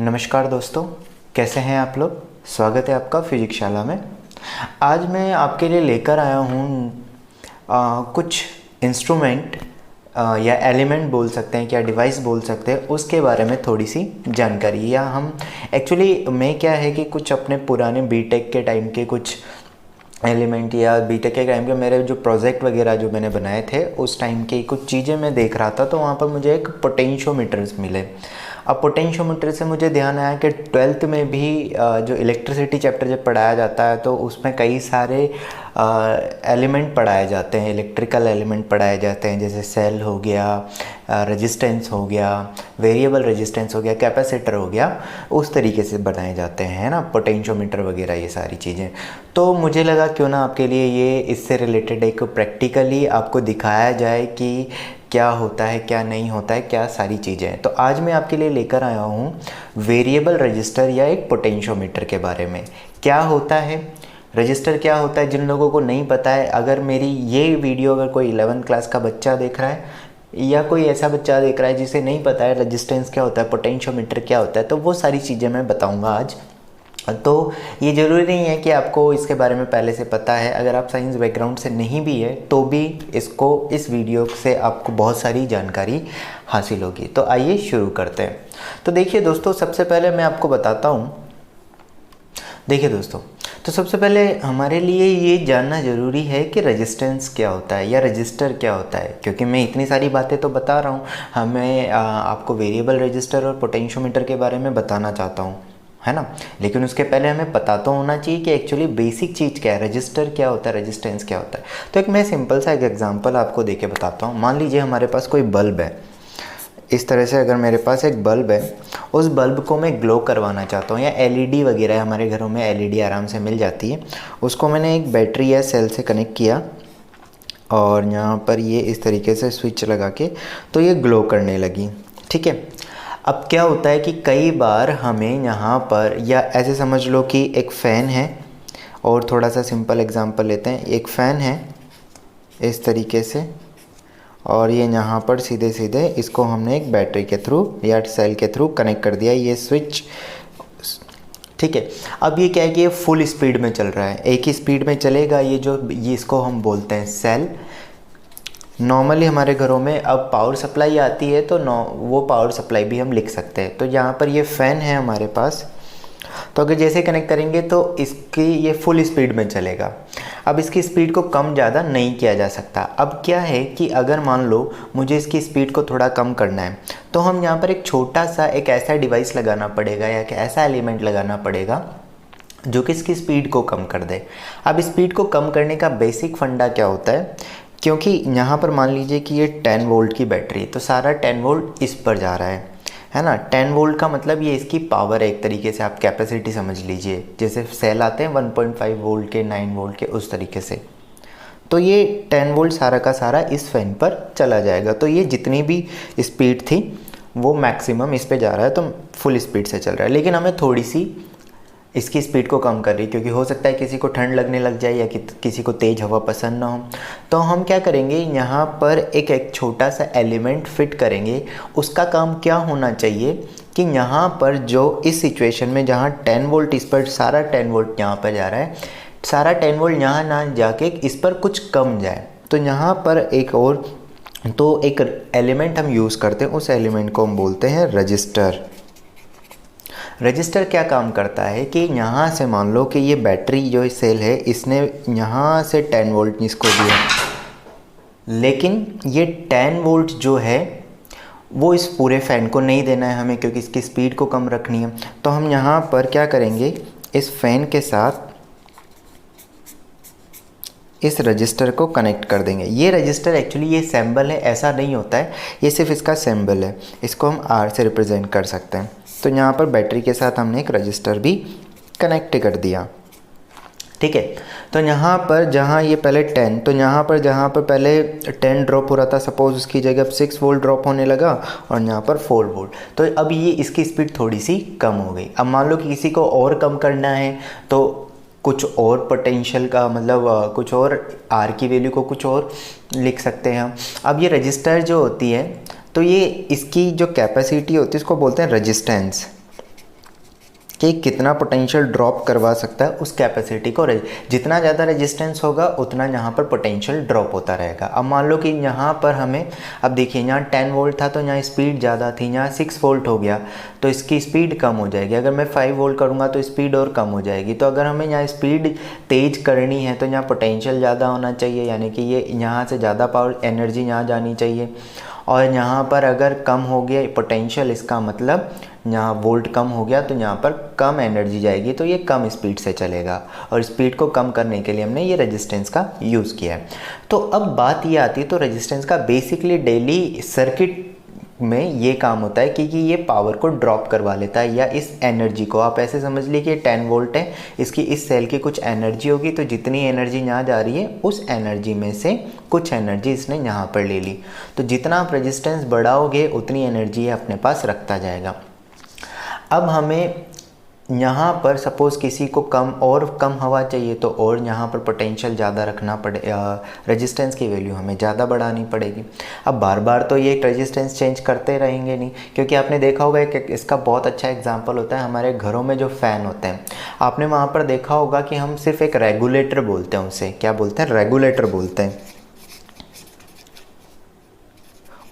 नमस्कार दोस्तों, कैसे हैं आप लोग। स्वागत है आपका फिजिक्स शाला में। आज मैं आपके लिए लेकर आया हूँ कुछ इंस्ट्रूमेंट या एलिमेंट बोल सकते हैं, क्या डिवाइस बोल सकते हैं, उसके बारे में थोड़ी सी जानकारी। या हम एक्चुअली मैं क्या है कि कुछ अपने पुराने बीटेक के टाइम के कुछ एलिमेंट या बीटेक के टाइम के मेरे जो प्रोजेक्ट वगैरह जो मैंने बनाए थे उस टाइम की कुछ चीज़ें मैं देख रहा था, तो वहाँ पर मुझे एक पोटेंशियोमीटर्स मिले। अब पोटेंशियोमीटर से मुझे ध्यान आया कि ट्वेल्थ में भी जो इलेक्ट्रिसिटी चैप्टर जब पढ़ाया जाता है तो उसमें कई सारे एलिमेंट पढ़ाए जाते हैं, इलेक्ट्रिकल एलिमेंट पढ़ाए जाते हैं, जैसे सेल हो गया, रेजिस्टेंस हो गया, वेरिएबल रेजिस्टेंस हो गया, कैपेसिटर हो गया, उस तरीके से बनाए जाते हैं, है ना, पोटेंशियोमीटर वगैरह ये सारी चीज़ें। तो मुझे लगा क्यों ना आपके लिए ये इससे रिलेटेड एक प्रैक्टिकली आपको दिखाया जाए कि क्या होता है, क्या नहीं होता है, क्या सारी चीज़ें हैं। तो आज मैं आपके लिए लेकर आया हूँ वेरिएबल रजिस्टर या एक पोटेंशियोमीटर के बारे में। क्या होता है रजिस्टर, क्या होता है, जिन लोगों को नहीं पता है, अगर मेरी ये वीडियो अगर कोई 11th क्लास का बच्चा देख रहा है या कोई ऐसा बच्चा देख रहा है जिसे नहीं पता है रजिस्टेंस क्या होता है, पोटेंशियोमीटर क्या होता है, तो वो सारी चीज़ें मैं बताऊँगा आज। तो ये ज़रूरी नहीं है कि आपको इसके बारे में पहले से पता है। अगर आप साइंस बैकग्राउंड से नहीं भी है तो भी इस वीडियो से आपको बहुत सारी जानकारी हासिल होगी। तो आइए शुरू करते हैं। तो देखिए दोस्तों, सबसे पहले मैं आपको बताता हूँ। देखिए दोस्तों, तो सबसे पहले हमारे लिए ये जानना ज़रूरी है कि रेजिस्टेंस क्या होता है या रजिस्टर क्या होता है, क्योंकि मैं इतनी सारी बातें तो बता रहा हूँ, हमें आपको वेरिएबल रजिस्टर और पोटेंशियोमीटर के बारे में बताना चाहता हूँ, है ना। लेकिन उसके पहले हमें पता तो होना चाहिए कि एक्चुअली बेसिक चीज़ क्या है, रजिस्टर क्या होता है, रेजिस्टेंस क्या होता है। तो एक मैं सिंपल सा एक एग्जांपल आपको देके बताता हूँ। मान लीजिए हमारे पास कोई बल्ब है, इस तरह से अगर मेरे पास एक बल्ब है, उस बल्ब को मैं ग्लो करवाना चाहता हूँ, या एलईडी वगैरह है, हमारे घरों में एलईडी आराम से मिल जाती है, उसको मैंने एक बैटरी या सेल से कनेक्ट किया और यहाँ पर ये इस तरीके से स्विच लगा के तो ये ग्लो करने लगी, ठीक है। अब क्या होता है कि कई बार हमें यहाँ पर, या ऐसे समझ लो कि एक फ़ैन है, और थोड़ा सा सिंपल एग्जांपल लेते हैं, एक फ़ैन है इस तरीके से, और ये यहाँ पर सीधे सीधे इसको हमने एक बैटरी के थ्रू या सेल के थ्रू कनेक्ट कर दिया, ये स्विच, ठीक है। अब ये क्या है कि ये फुल स्पीड में चल रहा है, एक ही स्पीड में चलेगा। ये इसको हम बोलते हैं सेल। नॉर्मली हमारे घरों में अब पावर सप्लाई आती है तो वो पावर सप्लाई भी हम लिख सकते हैं। तो यहाँ पर ये फ़ैन है हमारे पास, तो अगर जैसे कनेक्ट करेंगे तो इसकी ये फुल स्पीड में चलेगा। अब इसकी स्पीड को कम ज़्यादा नहीं किया जा सकता। अब क्या है कि अगर मान लो मुझे इसकी स्पीड को थोड़ा कम करना है, तो हम यहाँ पर एक छोटा सा एक ऐसा डिवाइस लगाना पड़ेगा या एक ऐसा एलिमेंट लगाना पड़ेगा जो कि इसकी स्पीड को कम कर दे। अब स्पीड को कम करने का बेसिक फंडा क्या होता है, क्योंकि यहाँ पर मान लीजिए कि ये 10 वोल्ट की बैटरी है, तो सारा 10 वोल्ट इस पर जा रहा है ना। 10 वोल्ट का मतलब ये इसकी पावर है, एक तरीके से आप कैपेसिटी समझ लीजिए, जैसे सेल आते हैं 1.5 वोल्ट के, 9 वोल्ट के, उस तरीके से। तो ये 10 वोल्ट सारा का सारा इस फैन पर चला जाएगा। तो ये जितनी भी स्पीड थी वो मैक्सिमम इस पे जा रहा है, तो फुल स्पीड से चल रहा है। लेकिन हमें थोड़ी सी इसकी स्पीड को कम कर रही है, क्योंकि हो सकता है किसी को ठंड लगने लग जाए या किसी को तेज़ हवा पसंद ना हो। तो हम क्या करेंगे, यहाँ पर एक छोटा सा एलिमेंट फिट करेंगे। उसका काम क्या होना चाहिए कि यहाँ पर जो इस सिचुएशन में जहाँ 10 वोल्ट इस पर, सारा 10 वोल्ट यहाँ पर जा रहा है, सारा 10 वोल्ट यहाँ ना जाके इस पर कुछ कम जाए। तो यहाँ पर एक एलिमेंट हम यूज़ करते हैं, उस एलिमेंट को हम बोलते हैं रजिस्टर। रजिस्टर क्या काम करता है कि यहाँ से मान लो कि ये बैटरी जो सेल है, इसने यहाँ से 10 वोल्ट इसको दिया, लेकिन ये 10 वोल्ट जो है वो इस पूरे फ़ैन को नहीं देना है हमें, क्योंकि इसकी स्पीड को कम रखनी है। तो हम यहाँ पर क्या करेंगे, इस फ़ैन के साथ इस रजिस्टर को कनेक्ट कर देंगे। ये रजिस्टर एक्चुअली ये सिंबल है, ऐसा नहीं होता है, ये सिर्फ इसका सिंबल है, इसको हम आर से रिप्रेजेंट कर सकते हैं। तो यहाँ पर बैटरी के साथ हमने एक रजिस्टर भी कनेक्ट कर दिया, ठीक है। तो यहाँ पर जहाँ ये पहले 10, तो यहाँ पर जहाँ पर पहले 10 ड्रॉप हो रहा था, सपोज उसकी जगह अब 6 वोल्ट ड्रॉप होने लगा, और यहाँ पर 4 वोल्ट। तो अब ये इसकी स्पीड थोड़ी सी कम हो गई। अब मान लो कि किसी को और कम करना है तो कुछ और पोटेंशियल का मतलब कुछ और आर की वैल्यू को कुछ और लिख सकते हैं हम। अब ये रजिस्टर जो होती है, तो ये इसकी जो कैपेसिटी होती है इसको बोलते हैं रेजिस्टेंस। कि कितना पोटेंशियल ड्रॉप करवा सकता है उस कैपेसिटी को। जितना ज़्यादा रेजिस्टेंस होगा उतना यहाँ पर पोटेंशियल ड्रॉप होता रहेगा। अब मान लो कि यहाँ पर हमें, अब देखिए यहाँ 10 वोल्ट था तो यहाँ स्पीड ज़्यादा थी, यहाँ 6 वोल्ट हो गया तो इसकी स्पीड कम हो जाएगी। अगर मैं 5 वोल्ट करूँगा तो स्पीड और कम हो जाएगी। तो अगर हमें यहाँ स्पीड तेज़ करनी है तो यहाँ पोटेंशियल ज़्यादा होना चाहिए, यानी कि ये यहाँ से ज़्यादा पावर एनर्जी यहाँ जानी चाहिए। और यहाँ पर अगर कम हो गया पोटेंशियल, इसका मतलब यहाँ वोल्ट कम हो गया तो यहाँ पर कम एनर्जी जाएगी, तो ये कम स्पीड से चलेगा। और स्पीड को कम करने के लिए हमने ये रेजिस्टेंस का यूज़ किया है। तो अब बात ये आती है, तो रेजिस्टेंस का बेसिकली डेली सर्किट में ये काम होता है कि ये पावर को ड्रॉप करवा लेता है, या इस एनर्जी को आप ऐसे समझ लीजिए कि 10 वोल्ट है, इसकी इस सेल की कुछ एनर्जी होगी, तो जितनी एनर्जी यहाँ जा रही है उस एनर्जी में से कुछ एनर्जी इसने यहाँ पर ले ली। तो जितना आप रेजिस्टेंस बढ़ाओगे उतनी एनर्जी अपने पास रखता जाएगा। अब हमें यहाँ पर सपोज़ किसी को कम हवा चाहिए तो और यहाँ पर पोटेंशियल ज़्यादा रखना पड़े, रेजिस्टेंस की वैल्यू हमें ज़्यादा बढ़ानी पड़ेगी। अब बार बार तो ये रेजिस्टेंस चेंज करते रहेंगे नहीं, क्योंकि आपने देखा होगा कि इसका बहुत अच्छा एग्जांपल होता है हमारे घरों में जो फ़ैन होते हैं। आपने वहाँ पर देखा होगा कि हम सिर्फ एक रेगुलेटर बोलते हैं, उसे क्या बोलते हैं, रेगुलेटर बोलते हैं।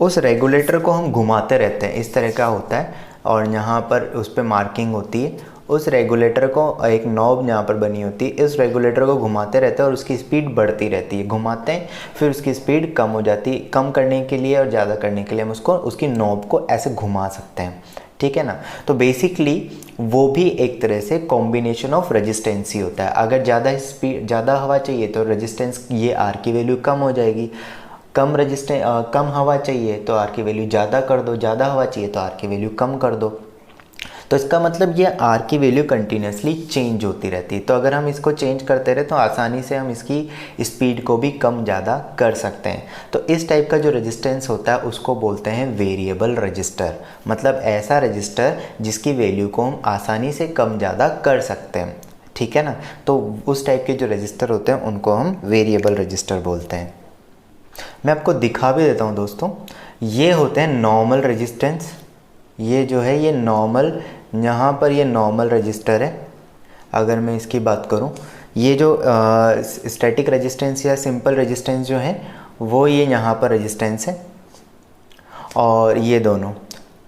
उस रेगुलेटर को हम घुमाते रहते हैं, इस तरह का होता है, और यहाँ पर उस पर मार्किंग होती है। उस रेगुलेटर को एक नॉब यहाँ पर बनी होती है, इस रेगुलेटर को घुमाते रहते हैं और उसकी स्पीड बढ़ती रहती है। घुमाते हैं फिर उसकी स्पीड कम हो जाती है। कम करने के लिए और ज़्यादा करने के लिए हम उसकी नॉब को ऐसे घुमा सकते हैं, ठीक है ना। तो बेसिकली वो भी एक तरह से कॉम्बिनेशन ऑफ रेजिस्टेंस ही होता है। अगर ज़्यादा हवा चाहिए तो रेजिस्टेंस ये आर की वैल्यू कम हो जाएगी, कम हवा चाहिए तो आर की वैल्यू ज़्यादा कर दो, ज़्यादा हवा चाहिए तो आर की वैल्यू कम कर दो। तो इसका मतलब ये आर की वैल्यू कंटिन्यूसली चेंज होती रहती है। तो अगर हम इसको चेंज करते रहे तो आसानी से हम इसकी स्पीड को भी कम ज़्यादा कर सकते हैं। तो इस टाइप का जो रेजिस्टेंस होता है उसको बोलते हैं वेरिएबल रजिस्टर, मतलब ऐसा रजिस्टर जिसकी वैल्यू को हम आसानी से कम ज़्यादा कर सकते हैं, ठीक है ना। तो उस टाइप के जो रजिस्टर होते हैं उनको हम वेरिएबल रजिस्टर बोलते हैं। मैं आपको दिखा भी देता हूँ दोस्तों, ये होते हैं नॉर्मल रेजिस्टेंस। ये जो है ये नॉर्मल, यहाँ पर ये नॉर्मल रजिस्टर है। अगर मैं इसकी बात करूँ, ये जो स्टैटिक रेजिस्टेंस या सिंपल रेजिस्टेंस जो है वो ये यहाँ पर रेजिस्टेंस है, और ये दोनों,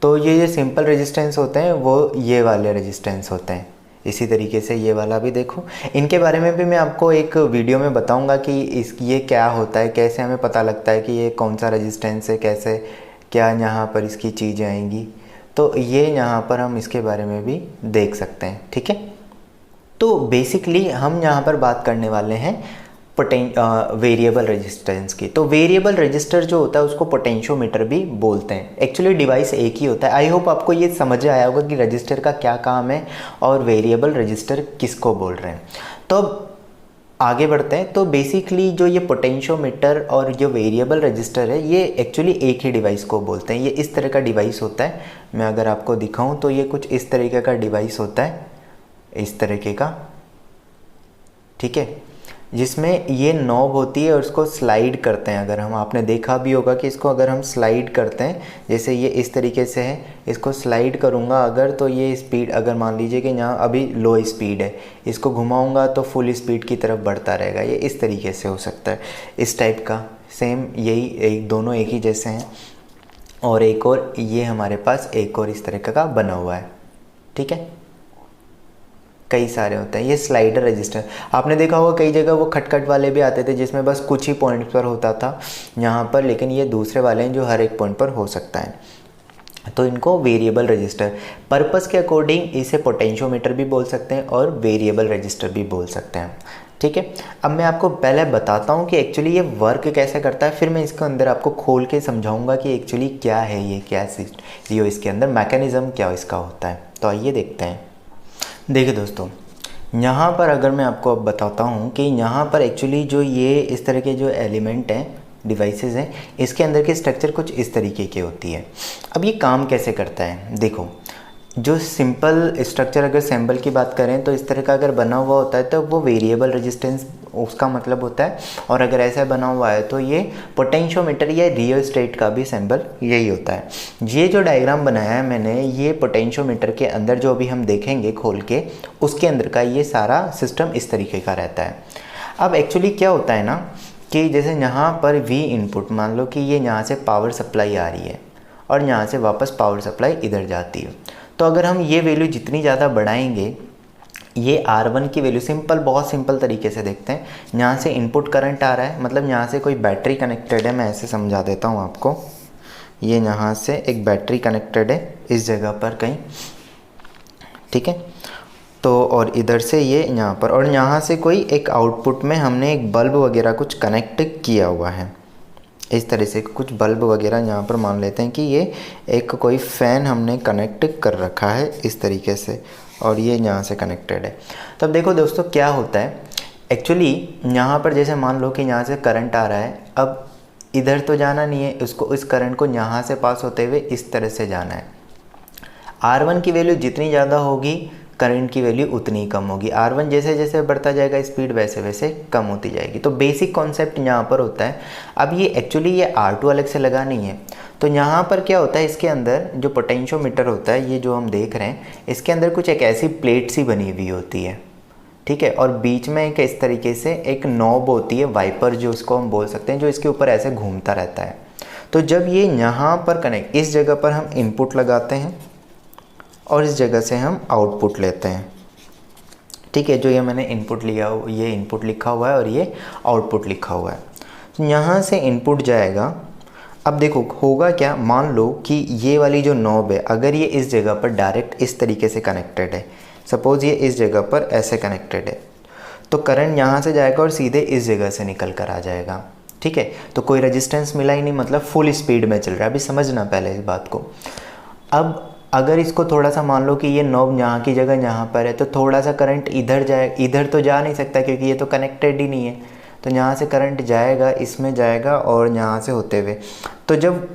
तो ये सिंपल रेजिस्टेंस होते हैं वो ये वाले रेजिस्टेंस होते हैं। इसी तरीके से ये वाला भी देखो, इनके बारे में भी मैं आपको एक वीडियो में बताऊंगा कि ये क्या होता है, कैसे हमें पता लगता है कि ये कौन सा रेजिस्टेंस है, कैसे क्या यहाँ पर इसकी चीज़ें आएंगी। तो ये यहाँ पर हम इसके बारे में भी देख सकते हैं, ठीक है। तो बेसिकली हम यहाँ पर बात करने वाले हैं वेरिएबल रेजिस्टेंस की। तो वेरिएबल रजिस्टर जो होता है उसको पोटेंशियोमीटर भी बोलते हैं। एक्चुअली डिवाइस एक ही होता है। आई होप आपको ये समझ आया होगा कि रजिस्टर का क्या काम है और वेरिएबल रजिस्टर किसको बोल रहे हैं। तो आगे बढ़ते हैं। तो बेसिकली जो ये पोटेंशियोमीटर और जो वेरिएबल रजिस्टर है ये एक्चुअली एक ही डिवाइस को बोलते हैं। ये इस तरह का डिवाइस होता है, मैं अगर आपको दिखाऊं तो ये कुछ इस तरीके का डिवाइस होता है, इस तरीके का, ठीक है, जिसमें ये नॉब होती है और उसको स्लाइड करते हैं। अगर हम, आपने देखा भी होगा कि इसको अगर हम स्लाइड करते हैं, जैसे ये इस तरीके से है, इसको स्लाइड करूँगा अगर, तो ये स्पीड, अगर मान लीजिए कि यहाँ अभी लो स्पीड है, इसको घुमाऊँगा तो फुल स्पीड की तरफ बढ़ता रहेगा। ये इस तरीके से हो सकता है, इस टाइप का। सेम यही दोनों एक ही जैसे हैं। और एक और ये हमारे पास एक और इस तरीके का बना हुआ है, ठीक है। कई सारे होते हैं। ये स्लाइडर रजिस्टर आपने देखा होगा, कई जगह वो खटखट वाले भी आते थे जिसमें बस कुछ ही पॉइंट पर होता था यहाँ पर, लेकिन ये दूसरे वाले हैं जो हर एक पॉइंट पर हो सकता है। तो इनको वेरिएबल रजिस्टर, पर्पस के अकॉर्डिंग इसे पोटेंशियोमीटर भी बोल सकते हैं और वेरिएबल रजिस्टर भी बोल सकते हैं, ठीक है। अब मैं आपको पहले बताता हूँ कि एक्चुअली ये वर्क कैसे करता है, फिर मैं इसके अंदर आपको खोल के समझाऊंगा कि एक्चुअली क्या है ये, क्या ये इसके अंदर मैकेनिज़्म क्या इसका होता है। तो आइए देखते हैं। देखिए दोस्तों, यहाँ पर अगर मैं आपको अब बताता हूँ कि यहाँ पर एक्चुअली जो ये इस तरह के जो एलिमेंट हैं, डिवाइसेस हैं, इसके अंदर की स्ट्रक्चर कुछ इस तरीके की होती है। अब ये काम कैसे करता है, देखो, जो सिंपल स्ट्रक्चर अगर सैम्पल की बात करें तो इस तरह का अगर बना हुआ होता है तो वो वेरिएबल रेजिस्टेंस उसका मतलब होता है, और अगर ऐसा बना हुआ है तो ये पोटेंशियोमीटर या रियोस्टेट का भी सिंबल यही होता है। ये जो डायग्राम बनाया है मैंने, ये पोटेंशियोमीटर के अंदर जो अभी हम देखेंगे खोल के, उसके अंदर का ये सारा सिस्टम इस तरीके का रहता है। अब एक्चुअली क्या होता है ना कि जैसे यहाँ पर V इनपुट, मान लो कि ये यहाँ से पावर सप्लाई आ रही है और यहाँ से वापस पावर सप्लाई इधर जाती है, तो अगर हम ये वैल्यू जितनी ज़्यादा बढ़ाएंगे, ये R1 की वैल्यू सिंपल, बहुत सिंपल तरीके से देखते हैं। यहाँ से इनपुट करंट आ रहा है, मतलब यहाँ से कोई बैटरी कनेक्टेड है, मैं ऐसे समझा देता हूँ आपको। ये यहाँ से एक बैटरी कनेक्टेड है इस जगह पर कहीं, ठीक है। तो और इधर से ये यहाँ पर, और यहाँ से कोई एक आउटपुट में हमने एक बल्ब वगैरह कुछ कनेक्ट किया हुआ है। इस तरह से कुछ बल्ब वगैरह यहाँ पर मान लेते हैं कि ये एक कोई फ़ैन हमने कनेक्ट कर रखा है इस तरीके से, और ये यहाँ से कनेक्टेड है। तो अब देखो दोस्तों क्या होता है एक्चुअली, यहाँ पर जैसे मान लो कि यहाँ से करंट आ रहा है, अब इधर तो जाना नहीं है, उसको इस करंट को यहाँ से पास होते हुए इस तरह से जाना है। R1 की वैल्यू जितनी ज़्यादा होगी करंट की वैल्यू उतनी ही कम होगी। R1 जैसे जैसे बढ़ता जाएगा स्पीड वैसे वैसे कम होती जाएगी। तो बेसिक कॉन्सेप्ट यहाँ पर होता है। अब ये एक्चुअली ये R2 अलग से लगा नहीं है, तो यहाँ पर क्या होता है, इसके अंदर जो पोटेंशियोमीटर होता है, ये जो हम देख रहे हैं, इसके अंदर कुछ एक ऐसी प्लेट सी बनी हुई होती है, ठीक है। और बीच में एक इस तरीके से एक नॉब होती है, वाइपर जो उसको हम बोल सकते हैं, जो इसके ऊपर ऐसे घूमता रहता है। तो जब ये यहाँ पर कनेक्ट, इस जगह पर हम इनपुट लगाते हैं और इस जगह से हम आउटपुट लेते हैं, ठीक है। जो ये मैंने इनपुट लिया, ये इनपुट लिखा हुआ है और ये आउटपुट लिखा हुआ है। तो यहाँ से इनपुट जाएगा। अब देखो होगा क्या, मान लो कि ये वाली जो नॉब है, अगर ये इस जगह पर डायरेक्ट इस तरीके से कनेक्टेड है, सपोज़ ये इस जगह पर ऐसे कनेक्टेड है, तो करंट यहाँ से जाएगा और सीधे इस जगह से निकल कर आ जाएगा, ठीक है। तो कोई रेजिस्टेंस मिला ही नहीं, मतलब फुल स्पीड में चल रहा है। अभी समझना पहले इस बात को। अब अगर इसको थोड़ा सा मान लो कि ये नॉब यहाँ की जगह यहाँ पर है, तो थोड़ा सा करंट इधर जाए, इधर तो जा नहीं सकता क्योंकि ये तो कनेक्टेड ही नहीं है। तो यहाँ से करंट जाएगा, इसमें जाएगा और यहाँ से होते हुए, तो जब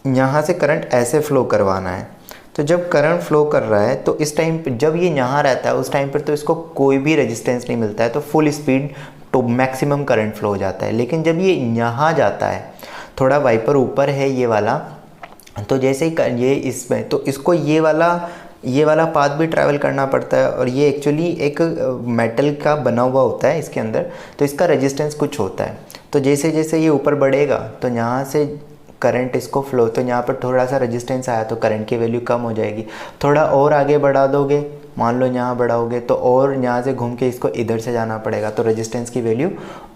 यहाँ से करंट ऐसे फ्लो करवाना है, तो जब करंट फ्लो कर रहा है तो इस टाइम पर जब ये यहाँ रहता है उस टाइम पर तो इसको कोई भी रेजिस्टेंस नहीं मिलता है, तो फुल स्पीड तो मैक्सिमम करंट फ्लो हो जाता है। लेकिन जब ये यहाँ जाता है, थोड़ा वाइपर ऊपर है ये वाला, तो जैसे ही ये इसमें, तो इसको ये वाला पाथ भी ट्रैवल करना पड़ता है, और ये एक्चुअली एक मेटल का बना हुआ होता है इसके अंदर, तो इसका रेजिस्टेंस कुछ होता है। तो जैसे जैसे ये ऊपर बढ़ेगा तो यहाँ से करंट इसको फ्लो, तो यहाँ पर थोड़ा सा रेजिस्टेंस आया तो करंट की वैल्यू कम हो जाएगी। थोड़ा और आगे बढ़ा दोगे, मान लो यहाँ बढ़ाओगे, तो और यहाँ से घूम के इसको इधर से जाना पड़ेगा, तो रेजिस्टेंस की वैल्यू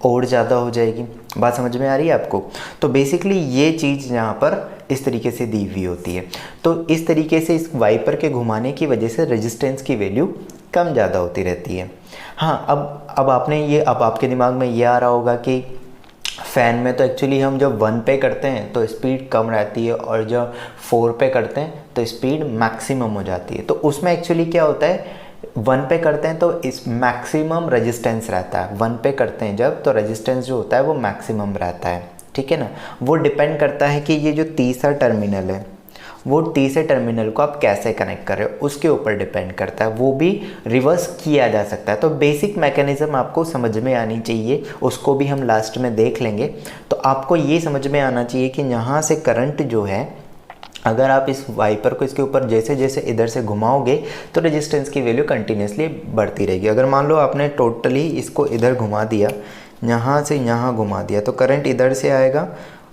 और ज़्यादा हो जाएगी। बात समझ में आ रही है आपको? तो बेसिकली ये चीज़ यहाँ पर इस तरीके से दी हुई होती है। तो इस तरीके से इस वाइपर के घुमाने की वजह से रेजिस्टेंस की वैल्यू कम ज़्यादा होती रहती है। हाँ, अब आपके दिमाग में ये आ रहा होगा कि फ़ैन में तो एक्चुअली हम जब 1 पे करते हैं तो स्पीड कम रहती है, और जब 4 पे करते हैं तो स्पीड मैक्सिमम हो जाती है। तो उसमें एक्चुअली क्या होता है, 1 पे करते हैं तो इस मैक्सिमम रेजिस्टेंस रहता है। 1 पे करते हैं जब, तो रेजिस्टेंस जो होता है वो मैक्सिमम रहता है, ठीक है ना। वो डिपेंड करता है कि ये जो तीसरा टर्मिनल है, वो तीसरे टर्मिनल को आप कैसे कनेक्ट कर रहे हो उसके ऊपर डिपेंड करता है। वो भी रिवर्स किया जा सकता है। तो बेसिक मैकेनिज़्म आपको समझ में आनी चाहिए, उसको भी हम लास्ट में देख लेंगे। तो आपको ये समझ में आना चाहिए कि यहाँ से करंट जो है, अगर आप इस वाइपर को इसके ऊपर जैसे जैसे इधर से घुमाओगे तो रेजिस्टेंस की वैल्यू कंटिन्यूसली बढ़ती रहेगी। अगर मान लो आपने टोटली इसको इधर घुमा दिया, यहाँ से यहाँ घुमा दिया, तो करंट इधर से आएगा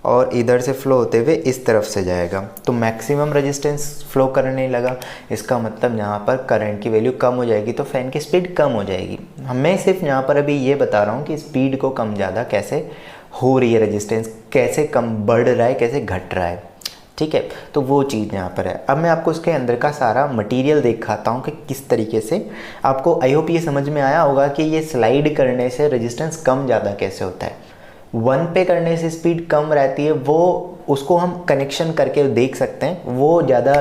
और इधर से फ्लो होते हुए इस तरफ से जाएगा, तो मैक्सिमम रेजिस्टेंस फ्लो करने लगा। इसका मतलब यहाँ पर करंट की वैल्यू कम हो जाएगी, तो फ़ैन की स्पीड कम हो जाएगी। मैं सिर्फ यहाँ पर अभी ये बता रहा हूँ कि स्पीड को कम ज़्यादा कैसे हो रही है, रेजिस्टेंस कैसे कम बढ़ रहा है, कैसे घट रहा है, ठीक है। तो वो चीज़ यहाँ पर है। अब मैं आपको इसके अंदर का सारा मटेरियल दिखाता हूँ कि किस तरीके से आपको, आई होप ये समझ में आया होगा कि ये स्लाइड करने से रेजिस्टेंस कम ज़्यादा कैसे होता है। 1 पे करने से स्पीड कम रहती है, वो उसको हम कनेक्शन करके देख सकते हैं, वो ज़्यादा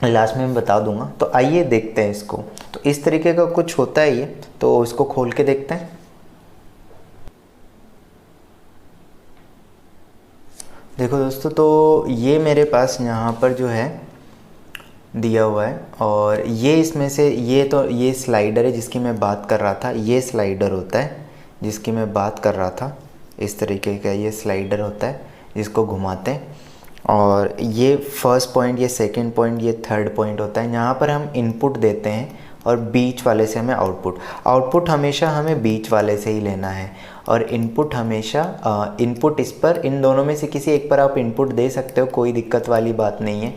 लास्ट में मैं बता दूंगा। तो आइए देखते हैं इसको। तो इस तरीके का कुछ होता है ये, तो इसको खोल के देखते हैं। देखो दोस्तों, तो ये मेरे पास यहाँ पर जो है दिया हुआ है। और ये इसमें से ये स्लाइडर है जिसकी मैं बात कर रहा था, ये स्लाइडर होता है जिसकी मैं बात कर रहा था। इस तरीके का ये स्लाइडर होता है जिसको घुमाते हैं। और ये फर्स्ट पॉइंट, ये सेकंड पॉइंट, ये थर्ड पॉइंट होता है। यहाँ पर हम इनपुट देते हैं और बीच वाले से हमें आउटपुट हमेशा हमें बीच वाले से ही लेना है। और इनपुट हमेशा इनपुट इस पर, इन दोनों में से किसी एक पर आप इनपुट दे सकते हो, कोई दिक्कत वाली बात नहीं है।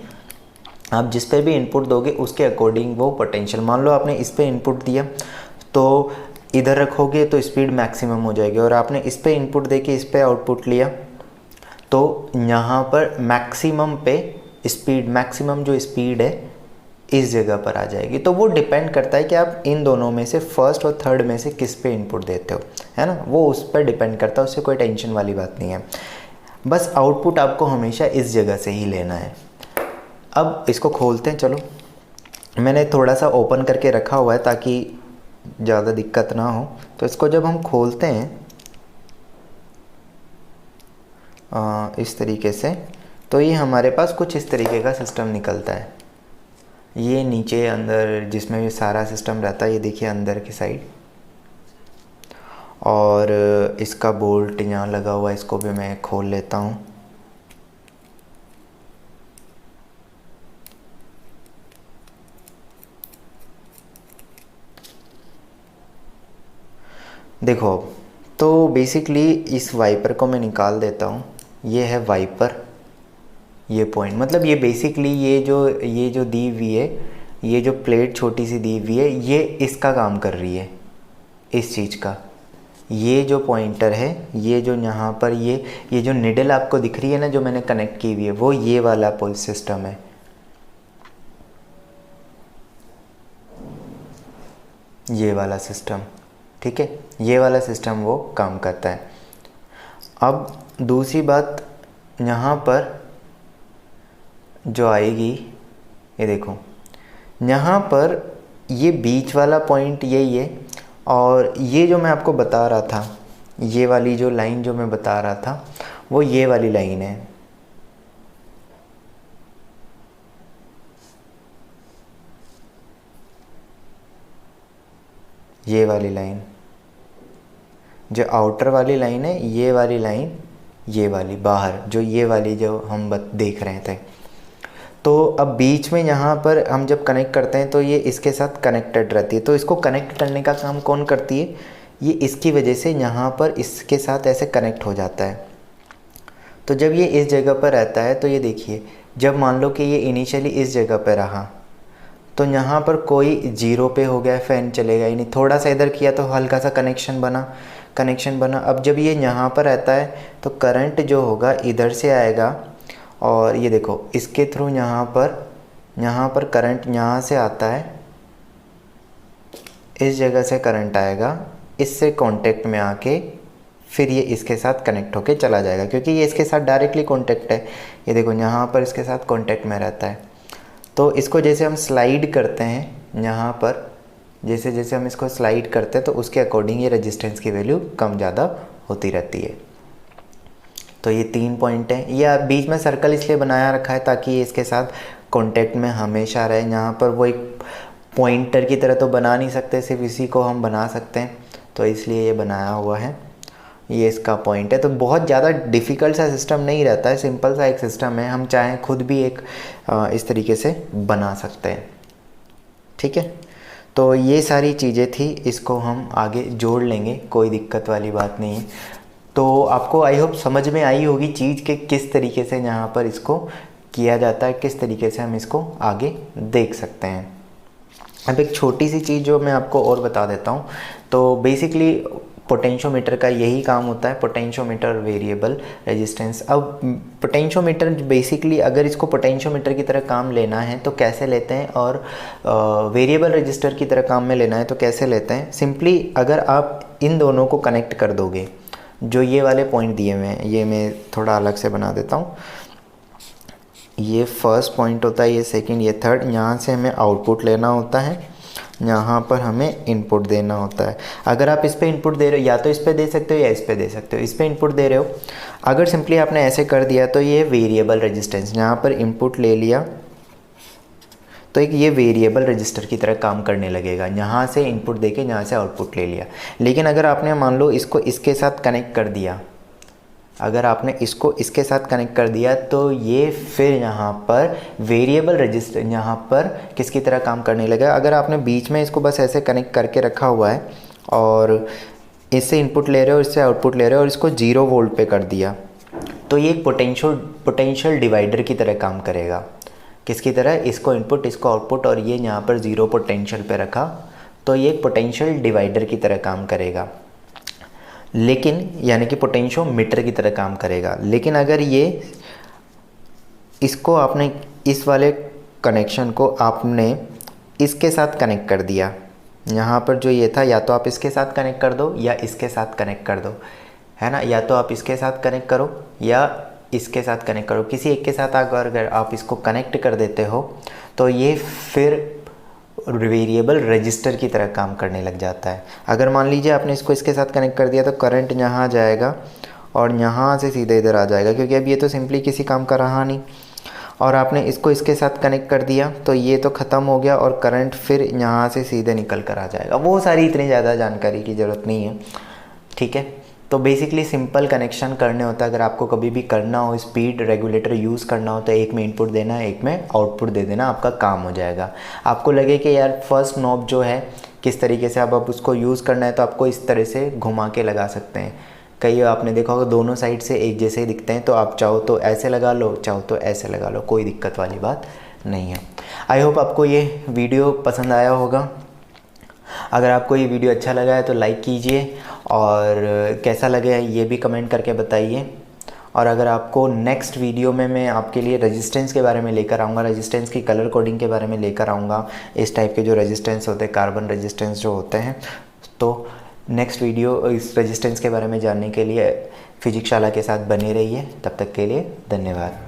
आप जिस पे भी इनपुट दोगे उसके अकॉर्डिंग वो पोटेंशियल, मान लो आपने इस पे इनपुट दिया तो इधर रखोगे तो स्पीड मैक्सिमम हो जाएगी, और आपने इस पे इनपुट दे के इस पे आउटपुट लिया तो यहाँ पर मैक्सिमम पे स्पीड, मैक्सिमम जो स्पीड है इस जगह पर आ जाएगी। तो वो डिपेंड करता है कि आप इन दोनों में से फर्स्ट और थर्ड में से किस पे इनपुट देते हो, है ना, वो उस पर डिपेंड करता है, उससे कोई टेंशन वाली बात नहीं है। बस आउटपुट आपको हमेशा इस जगह से ही लेना है। अब इसको खोलते हैं, चलो। मैंने थोड़ा सा ओपन करके रखा हुआ है ताकि ज़्यादा दिक्कत ना हो। तो इसको जब हम खोलते हैं इस तरीके से, तो ये हमारे पास कुछ इस तरीके का सिस्टम निकलता है। ये नीचे अंदर जिसमें भी सारा सिस्टम रहता है, ये देखिए अंदर की साइड। और इसका बोल्ट यहाँ लगा हुआ है, इसको भी मैं खोल लेता हूँ। देखो, तो बेसिकली इस वाइपर को मैं निकाल देता हूँ। ये है वाइपर, ये पॉइंट, मतलब ये बेसिकली ये जो दी हुई है, ये जो प्लेट छोटी सी दी हुई है, ये इसका काम कर रही है, इस चीज़ का। ये जो पॉइंटर है, ये जो यहाँ पर ये जो निडल आपको दिख रही है ना, जो मैंने कनेक्ट की हुई है, वो ये वाला पुल सिस्टम है। ये वाला सिस्टम, ठीक है, ये वाला सिस्टम वो काम करता है। अब दूसरी बात यहाँ पर जो आएगी, ये देखो यहाँ पर ये बीच वाला पॉइंट यही है। और ये जो मैं आपको बता रहा था, ये वाली जो लाइन जो मैं बता रहा था, वो ये वाली लाइन है। ये वाली लाइन, जो आउटर वाली लाइन है, ये वाली लाइन, ये वाली बाहर, जो ये वाली जो हम देख रहे थे। तो अब बीच में यहाँ पर हम जब कनेक्ट करते हैं तो ये इसके साथ कनेक्टेड रहती है। तो इसको कनेक्ट करने का काम कौन करती है? ये इसकी वजह से यहाँ पर इसके साथ ऐसे कनेक्ट हो जाता है। तो जब ये इस जगह पर रहता है तो ये देखिए, जब मान लो कि ये इनिशियली इस जगह पर रहा तो यहाँ पर कोई जीरो पे हो गया, फ़ैन चलेगा ही नहीं। थोड़ा सा इधर किया तो हल्का सा कनेक्शन बना। अब जब ये यहाँ पर रहता है तो करंट जो होगा इधर से आएगा, और ये देखो इसके थ्रू यहाँ पर करंट यहाँ से आता है, इस जगह से करंट आएगा, इससे कांटेक्ट में आके फिर ये इसके साथ कनेक्ट होके चला जाएगा, क्योंकि ये इसके साथ डायरेक्टली कांटेक्ट है। ये देखो यहाँ पर इसके साथ कांटेक्ट में रहता है। तो इसको जैसे हम स्लाइड करते हैं, यहाँ पर जैसे जैसे हम इसको स्लाइड करते हैं तो उसके अकॉर्डिंग ये रेजिस्टेंस की वैल्यू कम ज़्यादा होती रहती है। तो ये 3 पॉइंट हैं। ये बीच में सर्कल इसलिए बनाया रखा है ताकि ये इसके साथ कांटेक्ट में हमेशा रहे। यहाँ पर वो एक पॉइंटर की तरह तो बना नहीं सकते, सिर्फ इसी को हम बना सकते हैं, तो इसलिए ये बनाया हुआ है। ये इसका पॉइंट है। तो बहुत ज़्यादा डिफ़िकल्ट सा सिस्टम नहीं रहता है, सिंपल सा एक सिस्टम है। हम चाहें खुद भी एक इस तरीके से बना सकते हैं, ठीक है। तो ये सारी चीज़ें थी, इसको हम आगे जोड़ लेंगे, कोई दिक्कत वाली बात नहीं है। तो आपको आई होप समझ में आई होगी चीज़ के किस तरीके से यहाँ पर इसको किया जाता है, किस तरीके से हम इसको आगे देख सकते हैं। अब एक छोटी सी चीज़ जो मैं आपको और बता देता हूँ। तो बेसिकली पोटेंशियोमीटर का यही काम होता है, पोटेंशियोमीटर वेरिएबल रेजिस्टेंस। अब पोटेंशियोमीटर बेसिकली अगर इसको पोटेंशियोमीटर की तरह काम लेना है तो कैसे लेते हैं, और वेरिएबल रजिस्टर की तरह काम में लेना है तो कैसे लेते हैं। सिंपली अगर आप इन दोनों को कनेक्ट कर दोगे, जो ये वाले पॉइंट दिए हुए हैं, ये मैं थोड़ा अलग से बना देता हूँ। ये फर्स्ट पॉइंट होता है, ये सेकंड, ये थर्ड। यहाँ से हमें आउटपुट लेना होता है, यहाँ पर हमें इनपुट देना होता है। अगर आप इस पे इनपुट दे रहे हो, या तो इस पे दे सकते हो या इस पे दे सकते हो। इस पे इनपुट दे रहे हो, अगर सिंपली आपने ऐसे कर दिया तो ये वेरिएबल रेजिस्टेंस, यहाँ पर इनपुट ले लिया तो एक ये वेरिएबल रजिस्टर की तरह काम करने लगेगा। यहाँ से इनपुट देके यहाँ से आउटपुट ले लिया। लेकिन अगर आपने मान लो इसको इसके साथ कनेक्ट कर दिया, अगर आपने इसको इसके साथ कनेक्ट कर दिया तो ये फिर यहाँ पर वेरिएबल रजिस्टर यहाँ पर किसकी तरह काम करने लगेगा। अगर आपने बीच में इसको बस ऐसे कनेक्ट करके रखा हुआ है और इससे इनपुट ले रहे हो, इससे आउटपुट ले रहे हो और इसको 0 वोल्ट पे कर दिया, तो ये एक पोटेंशियल डिवाइडर की तरह काम करेगा। किसकी तरह? इसको इनपुट, इसको आउटपुट और ये यहाँ पर 0 पोटेंशियल पे रखा, तो ये एक पोटेंशियल डिवाइडर की तरह काम करेगा। लेकिन यानी कि पोटेंशियोमीटर की तरह काम करेगा। लेकिन अगर ये इसको आपने इस वाले कनेक्शन को आपने इसके साथ कनेक्ट कर दिया, यहाँ पर जो ये था, या तो आप इसके साथ कनेक्ट कर दो या इसके साथ कनेक्ट कर दो, है ना, या तो आप इसके साथ कनेक्ट करो या इसके साथ कनेक्ट करो, किसी एक के साथ अगर आप इसको कनेक्ट कर देते हो तो ये फिर वेरिएबल रजिस्टर की तरह काम करने लग जाता है। अगर मान लीजिए आपने इसको इसके साथ कनेक्ट कर दिया तो करंट यहाँ जाएगा और यहाँ से सीधे इधर आ जाएगा, क्योंकि अब ये तो सिंपली किसी काम का रहा नहीं। और आपने इसको इसके साथ कनेक्ट कर दिया तो ये तो ख़त्म हो गया और करंट फिर यहाँ से सीधे निकल कर आ जाएगा। वो सारी इतनी ज़्यादा जानकारी की ज़रूरत नहीं है, ठीक है। तो बेसिकली सिंपल कनेक्शन करने होता है। अगर आपको कभी भी करना हो, स्पीड रेगुलेटर यूज़ करना हो, तो एक में इनपुट देना है, एक में आउटपुट दे देना, आपका काम हो जाएगा। आपको लगे कि यार फर्स्ट नॉब जो है किस तरीके से अब आप उसको यूज़ करना है, तो आपको इस तरह से घुमा के लगा सकते हैं। कई आपने देखा होगा दोनों साइड से एक जैसे ही दिखते हैं, तो आप चाहो तो ऐसे लगा लो, चाहो तो ऐसे लगा लो, कोई दिक्कत वाली बात नहीं है। आई होप आपको ये वीडियो पसंद आया होगा। अगर आपको ये वीडियो अच्छा लगा है तो लाइक कीजिए और कैसा लगे ये भी कमेंट करके बताइए। और अगर आपको नेक्स्ट वीडियो में मैं आपके लिए रेजिस्टेंस के बारे में लेकर आऊँगा, रेजिस्टेंस की कलर कोडिंग के बारे में लेकर आऊँगा, इस टाइप के जो रेजिस्टेंस होते हैं, कार्बन रेजिस्टेंस जो होते हैं, तो नेक्स्ट वीडियो इस रेजिस्टेंस के बारे में जानने के लिए फिजिक्स शाला के साथ बने रहिए। तब तक के लिए धन्यवाद।